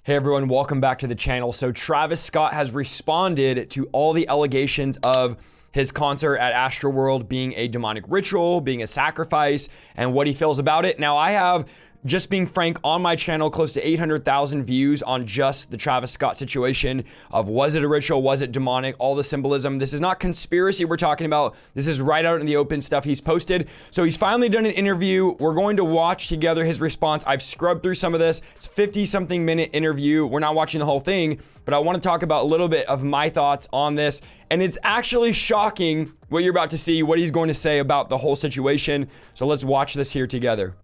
Hey everyone, welcome back to the channel. So Travis Scott has responded to all the allegations of his concert at Astroworld being a demonic ritual, being a sacrifice, and what he feels about it. Now I have, just being frank, on my channel close to 800,000 views on just the Travis Scott situation of was it a ritual, was it demonic, all the symbolism. This is not conspiracy we're talking about. This is right out in the open stuff he's posted. So he's finally done an interview. We're going to watch together his response. I've scrubbed through some of this. It's 50-something minute interview. We're not watching the whole thing, but I want to talk about a little bit of my thoughts on this. And it's actually shocking what you're about to see, what he's going to say about the whole situation. So let's watch this here together.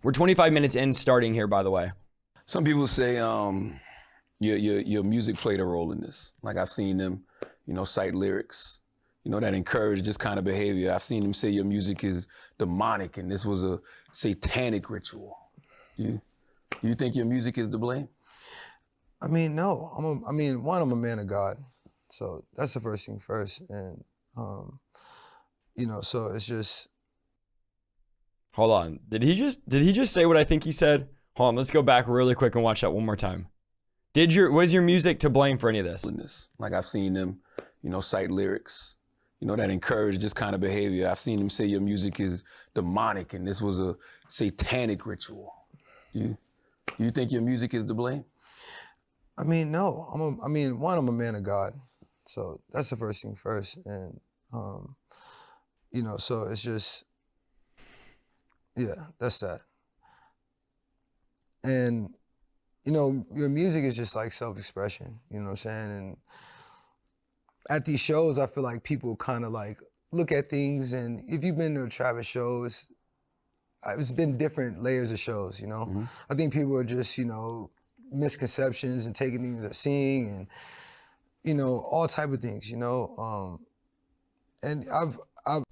We're 25 minutes in starting here, by the way. Some people say your music played a role in this. Like I've seen them, cite lyrics, that encourage this kind of behavior. I've seen them say your music is demonic and this was a satanic ritual. You think your music is to blame? I mean, no. I'm a man of God. So that's the first thing first. And, so it's just. Hold on. Did he just say what I think he said? Hold on, let's go back really quick and watch that one more time. Was your music to blame for any of this? Like I've seen them, cite lyrics, that encourage this kind of behavior. I've seen them say your music is demonic and this was a satanic ritual. You think your music is to blame? I mean, no. I'm a man of God. So that's the first thing first. And, so it's just, yeah, that's that. And, your music is just like self-expression, you know what I'm saying? And at these shows, I feel like people kind of like look at things, and if you've been to a Travis show, it's been different layers of shows, Mm-hmm. I think people are just, misconceptions and taking things they're seeing and, all type of things, and I've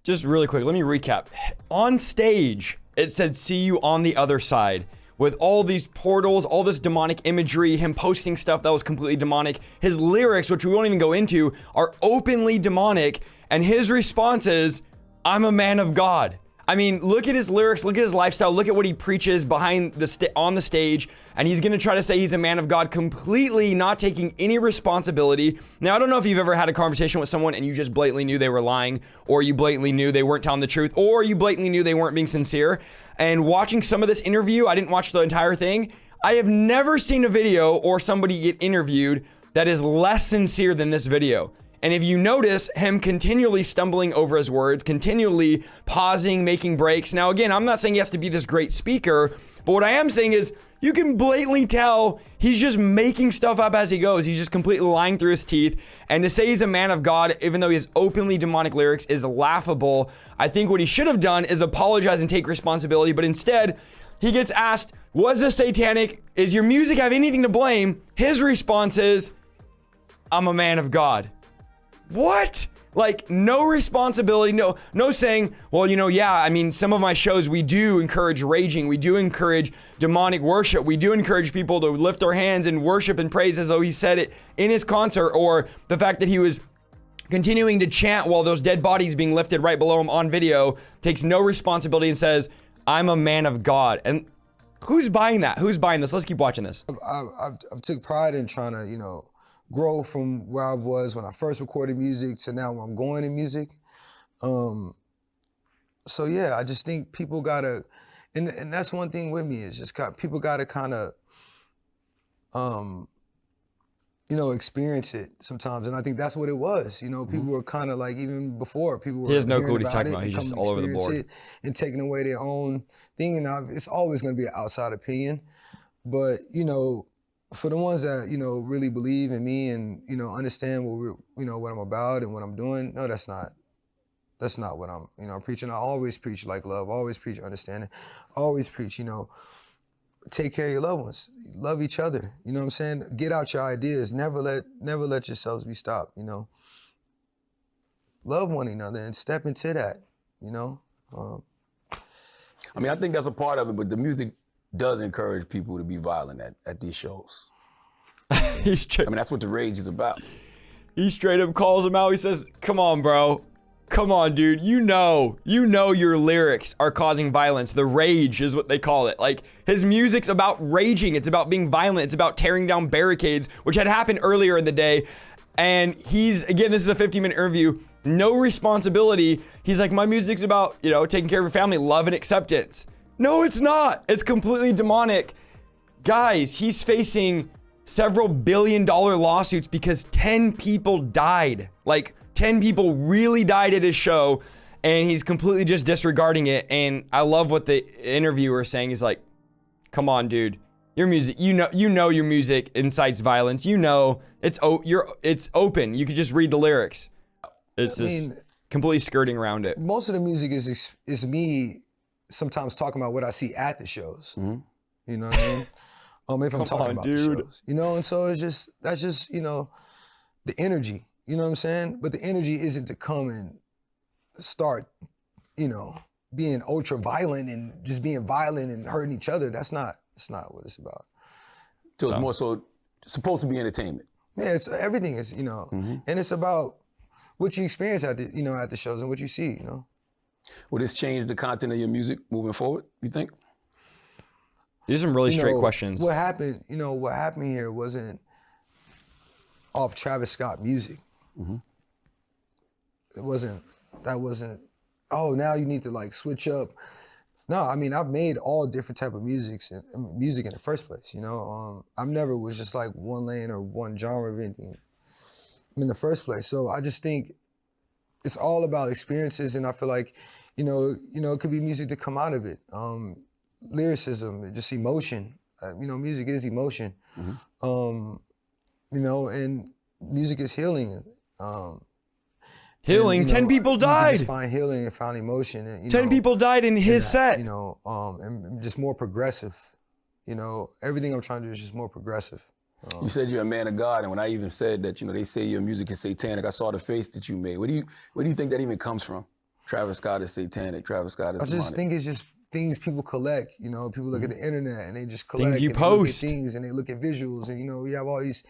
just really quick, let me recap. On stage, it said, "See you on the other side." With all these portals, all this demonic imagery, him posting stuff that was completely demonic. His lyrics, which we won't even go into, are openly demonic. And his response is, "I'm a man of God." I mean, look at his lyrics, look at his lifestyle, look at what he preaches behind on the stage, and he's gonna try to say he's a man of God, completely not taking any responsibility. Now, I don't know if you've ever had a conversation with someone and you just blatantly knew they were lying, or you blatantly knew they weren't telling the truth, or you blatantly knew they weren't being sincere. And watching some of this interview, I didn't watch the entire thing. I have never seen a video or somebody get interviewed that is less sincere than this video. And if you notice him continually stumbling over his words, continually pausing, making breaks. Now, again, I'm not saying he has to be this great speaker, but what I am saying is you can blatantly tell he's just making stuff up as he goes. He's just completely lying through his teeth. And to say he's a man of God, even though he has openly demonic lyrics, is laughable. I think what he should have done is apologize and take responsibility. But instead, he gets asked, was this satanic? Is your music have anything to blame? His response is, "I'm a man of God." What? Like, no responsibility, no saying, well, yeah, I mean, some of my shows, we do encourage raging. We do encourage demonic worship. We do encourage people to lift their hands and worship and praise as though he said it in his concert, or the fact that he was continuing to chant while those dead bodies being lifted right below him on video, takes no responsibility and says, "I'm a man of God." And who's buying that? Who's buying this? Let's keep watching this. I've took pride in trying to, grow from where I was when I first recorded music to now where I'm going in music. So yeah, I just think people gotta, and that's one thing with me, is just people gotta kind of, experience it sometimes. And I think that's what it was. People were kind of like, even before, people were. He has no clue what he's talking about. He's just all over the board. And taking away their own thing. And it's always gonna be an outside opinion. But, for the ones that, really believe in me and, understand what I'm about and what I'm doing, no, that's not what I'm, preaching. I always preach like love, always preach understanding, always preach, take care of your loved ones, love each other, you know what I'm saying? Get out your ideas, never let yourselves be stopped, Love one another and step into that, I think that's a part of it, but the music does encourage people to be violent at these shows. That's what the rage is about. He straight up calls him out. He says, "Come on, bro. Come on, dude. You know your lyrics are causing violence. The rage is what they call it. Like, his music's about raging. It's about being violent. It's about tearing down barricades, which had happened earlier in the day. And he's, again, this is a 50-minute interview, no responsibility. He's like, my music's about, you know, taking care of your family, love and acceptance. No, it's not. It's completely demonic. Guys, he's facing several billion-dollar lawsuits because 10 people died. Like, 10 people really died at his show, and he's completely just disregarding it. And I love what the interviewer is saying. He's like, come on, dude. Your music, you know your music incites violence. You know, it's open. You could just read the lyrics. It's just completely skirting around it. Most of the music is me sometimes talking about what I see at the shows. Mm-hmm. You know what I mean? If I'm talking about the shows. You know, and so that's just, you know, the energy. You know what I'm saying? But the energy isn't to come and start, you know, being ultra violent and just being violent and hurting each other. That's not what it's about. So it's more so supposed to be entertainment. Yeah, it's everything is, you know, and it's about what you experience at the shows and what you see, you know. Will this change the content of your music moving forward, you think? These are some really straight questions. What happened here wasn't off Travis Scott music. That wasn't, oh, now you need to like switch up. No, I mean, I've made all different type of music in the first place, you know? I've never was just like one lane or one genre of anything in the first place. So I just think it's all about experiences, and I feel like, you know, it could be music to come out of it. Lyricism, just emotion. You know, music is emotion. You know, and music is healing. Healing. And, you know, 10 people died. You just find healing and find emotion. And, 10 people died in his set. You know, and just more progressive. You know, everything I'm trying to do is just more progressive. You said you're a man of God, and when I even said that, you know, they say your music is satanic, I saw the face that you made. Where do you think that even comes from? Travis Scott is satanic. Travis Scott is demonic. I just think it's just things people collect. You know, people look at the internet and they just collect. Things you and they look at post. things and they look at visuals, and you know, you have all these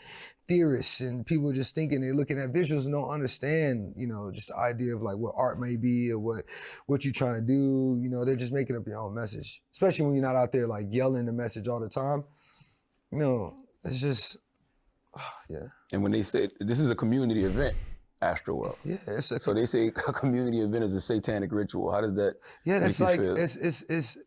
theorists and people just thinking they're looking at visuals and don't understand, you know, just the idea of like what art may be or what you're trying to do. You know, they're just making up your own message, especially when you're not out there like yelling the message all the time. You know, it's just, yeah. And when they say this is a community event, Astroworld. Yeah, so they say a community event is a satanic ritual. How does that? Yeah, that's make like you feel?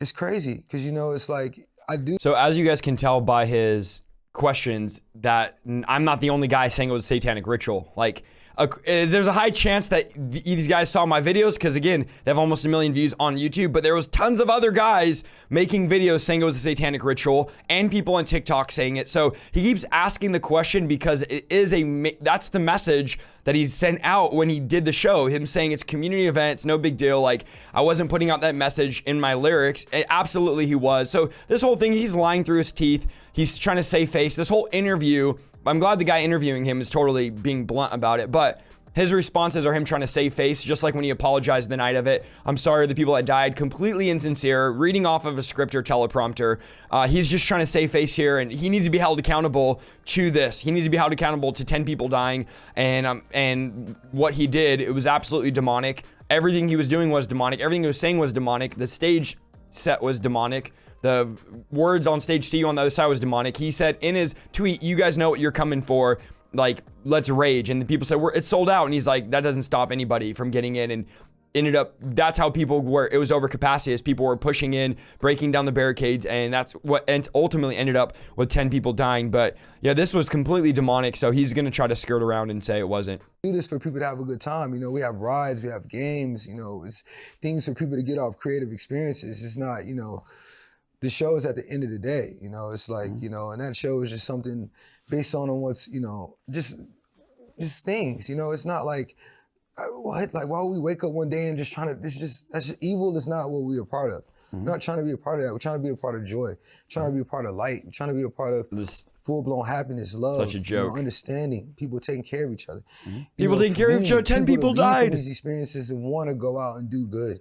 It's crazy because, you know, it's like I do. So as you guys can tell by his questions, that I'm not the only guy saying it was a satanic ritual. Like, there's a high chance that these guys saw my videos because, again, they have almost 1 million views on YouTube, but there was tons of other guys making videos saying it was a satanic ritual and people on TikTok saying it. So he keeps asking the question because it is that's the message that he sent out when he did the show, him saying it's community events, no big deal. Like, I wasn't putting out that message in my lyrics. Absolutely he was. So this whole thing, he's lying through his teeth. He's trying to save face. This whole interview, I'm glad the guy interviewing him is totally being blunt about it, but his responses are him trying to save face, just like when he apologized the night of it. I'm sorry to the people that died, completely insincere, reading off of a script or teleprompter. He's just trying to save face here, and he needs to be held accountable to this. He needs to be held accountable to 10 people dying, and what he did, it was absolutely demonic. Everything he was doing was demonic. Everything he was saying was demonic. The stage set was demonic. The words on stage, see you on the other side, was demonic. He said in his tweet, you guys know what you're coming for. Like, let's rage. And the people said, it's sold out. And he's like, that doesn't stop anybody from getting in. And ended up, that's how people were, it was over capacity as people were pushing in, breaking down the barricades. And that's what ultimately ended up with 10 people dying. But yeah, this was completely demonic. So he's going to try to skirt around and say it wasn't. Do this for people to have a good time. You know, we have rides, we have games, you know, it's things for people to get off creative experiences. It's not, you know, the show is at the end of the day, you know, it's like, you know, and that show is just something based on what's, you know, just things, you know, it's not like, what? Like, why would we wake up one day and just trying to, that's just evil is not what we're a part of. We're not trying to be a part of that. We're trying to be a part of joy. We're trying to be a part of light. We're trying to be a part of this full-blown happiness, love, such a joke. You know, understanding, people taking care of each other. People taking care of each other, 10 people died. These experiences and want to go out and do good.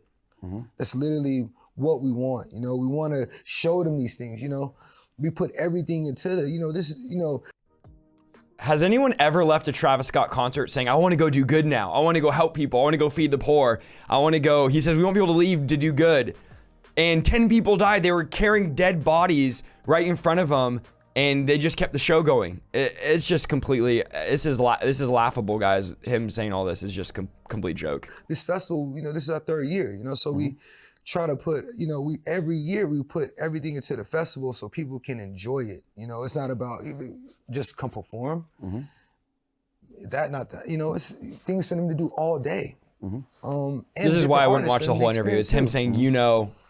That's literally what we want, you know. We want to show them these things, you know. We put everything into the, you know, this is, you know. Has anyone ever left a Travis Scott concert saying, I want to go do good now. I want to go help people. I want to go feed the poor. I want to go. He says, we won't be able to leave to do good. And 10 people died. They were carrying dead bodies right in front of them, and they just kept the show going. It's just completely, this is laughable, guys. Him saying all this is just complete joke. This festival, this is our 3rd year, so we try to put, every year we put everything into the festival so people can enjoy it. It's not about just come perform. It's things for them to do all day. This is why I wouldn't watch the whole interview. It's him saying,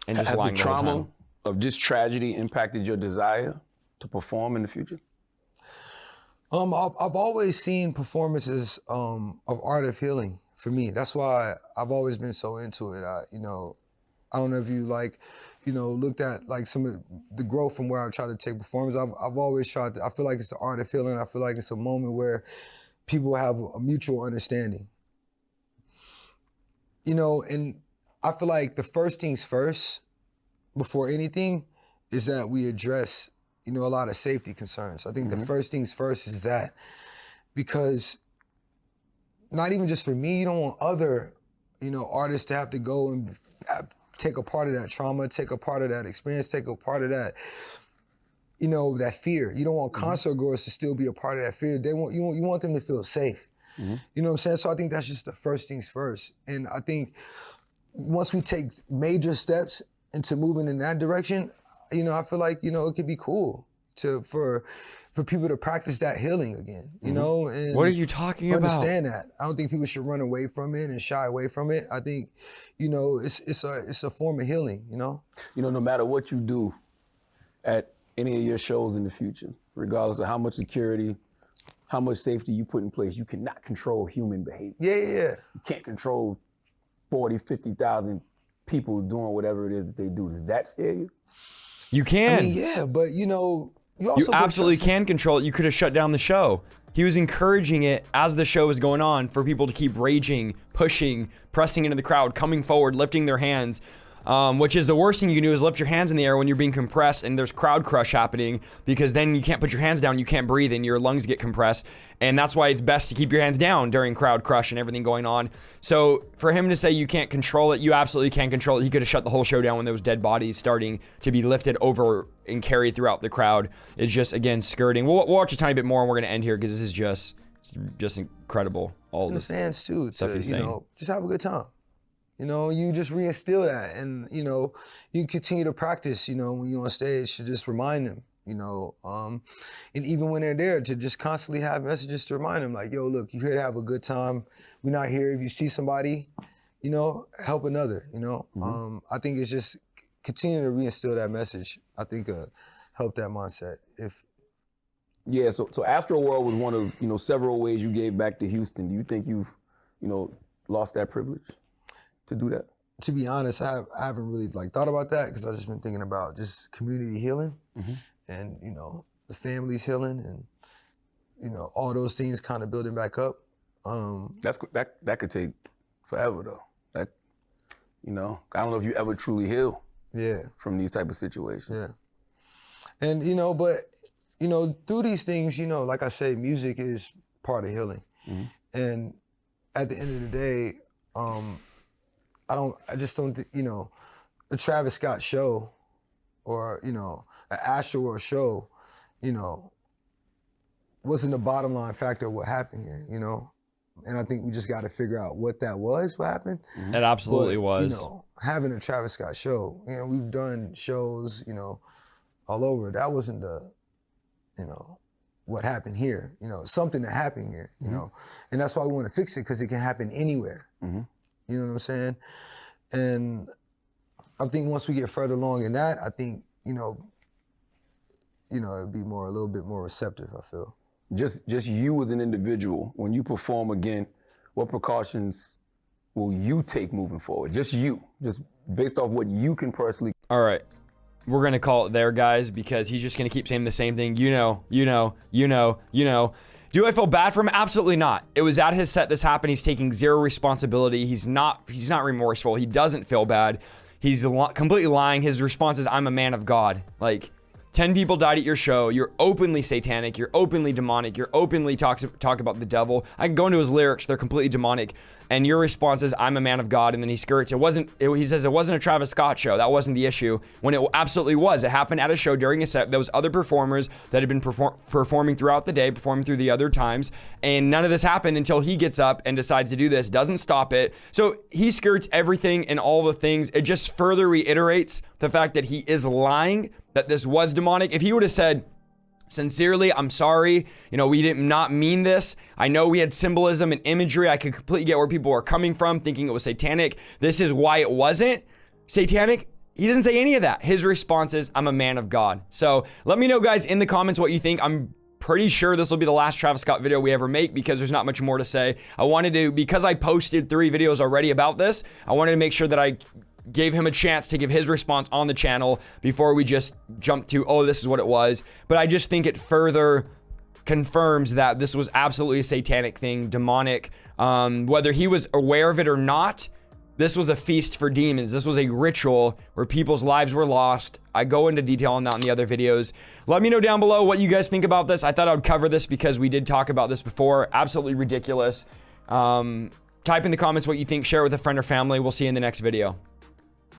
and just lying the all the trauma time. of this tragedy impacted your desire to perform in the future? I've always seen performances of art of healing for me. That's why I've always been so into it. I don't know if you looked at some of the growth from where I've tried to take performance. I've always tried to, I feel like it's the art of healing. I feel like it's a moment where people have a mutual understanding. And I feel like the first things first, before anything, is that we address, a lot of safety concerns. I think the first things first is that, because not even just for me, you don't want other, artists to have to go and take a part of that trauma, take a part of that experience, take a part of that, that fear. You don't want concert goers to still be a part of that fear. You want them to feel safe. You know what I'm saying? So I think that's just the first things first. And I think once we take major steps into moving in that direction, I feel like, it could be cool for people to practice that healing again, and what are you talking about? Understand that. I don't think people should run away from it and shy away from it. I think, it's a form of healing, no matter what you do at any of your shows in the future, regardless of how much security, how much safety you put in place, you cannot control human behavior. Yeah. You can't control 40, 50,000 people doing whatever it is that they do. Does that scare you? You can. I mean, yeah, but you You also absolutely can control it. You could have shut down the show. He was encouraging it as the show was going on for people to keep raging, pushing, pressing into the crowd, coming forward, lifting their hands. Which is the worst thing you can do is lift your hands in the air when you're being compressed and there's crowd crush happening, because then you can't put your hands down, you can't breathe and your lungs get compressed. And that's why it's best to keep your hands down during crowd crush and everything going on. So for him to say you can't control it, you absolutely can control it. He could have shut the whole show down when there was dead bodies starting to be lifted over and carried throughout the crowd. It's just, again, skirting. We'll watch a tiny bit more and we're going to end here because this is just incredible. All this fans too, stuff he's saying. Just have a good time. You just reinstill that, and you continue to practice. When you're on stage, to just remind them. And even when they're there, to just constantly have messages to remind them, like, yo, look, you're here to have a good time. We're not here if you see somebody, help another. I think it's just continue to reinstill that message. I think help that mindset. Yeah. So Astroworld was one of several ways you gave back to Houston. Do you think you've lost that privilege to do that? To be honest, I haven't really thought about that, because I've just been thinking about just community healing and, the families healing and, all those things kind of building back up. That could take forever though. I don't know if you ever truly heal from these type of situations. Yeah. And, but, through these things, like I say, music is part of healing. And at the end of the day, I just don't think, a Travis Scott show or, an Astroworld show, wasn't the bottom line factor of what happened here, And I think we just got to figure out what happened. It absolutely was. Having a Travis Scott show, we've done shows, all over. That wasn't the, what happened here, something that happened here, And that's why we want to fix it, because it can happen anywhere. You know what I'm saying? And I think once we get further along in that, I think, it'd be a little bit more receptive, I feel. Just you as an individual, when you perform again, what precautions will you take moving forward? Just you, just based off what you can personally. All right. We're going to call it there, guys, because he's just going to keep saying the same thing. Do I feel bad for him? Absolutely not. It was at his set this happened. He's taking zero responsibility. He's not remorseful. He doesn't feel bad. He's completely lying. His response is, I'm a man of God. 10 people died at your show. You're openly satanic. You're openly demonic. You're openly talk about the devil. I can go into his lyrics. They're completely demonic. And your response is, I'm a man of God. And then he skirts. He says it wasn't a Travis Scott show. That wasn't the issue. When it absolutely was. It happened at a show during a set. There was other performers that had been performing throughout the day, performing through the other times. And none of this happened until he gets up and decides to do this. Doesn't stop it. So he skirts everything and all the things. It just further reiterates the fact that he is lying, that this was demonic. If he would have said, sincerely, I'm sorry, we did not mean this. I know we had symbolism and imagery. I could completely get where people were coming from, thinking it was satanic. This is why it wasn't satanic. He doesn't say any of that. His response is, I'm a man of God. So let me know, guys, in the comments what you think. I'm pretty sure this will be the last Travis Scott video we ever make because there's not much more to say. Because I posted 3 videos already about this, I wanted to make sure that I gave him a chance to give his response on the channel before we just jump to, oh, this is what it was. But I just think it further confirms that this was absolutely a satanic thing, demonic. Whether he was aware of it or not, this was a feast for demons. This was a ritual where people's lives were lost. I go into detail on that in the other videos. Let me know down below what you guys think about this. I thought I would cover this because we did talk about this before. Absolutely ridiculous. Type in the comments what you think. Share it with a friend or family. We'll see you in the next video.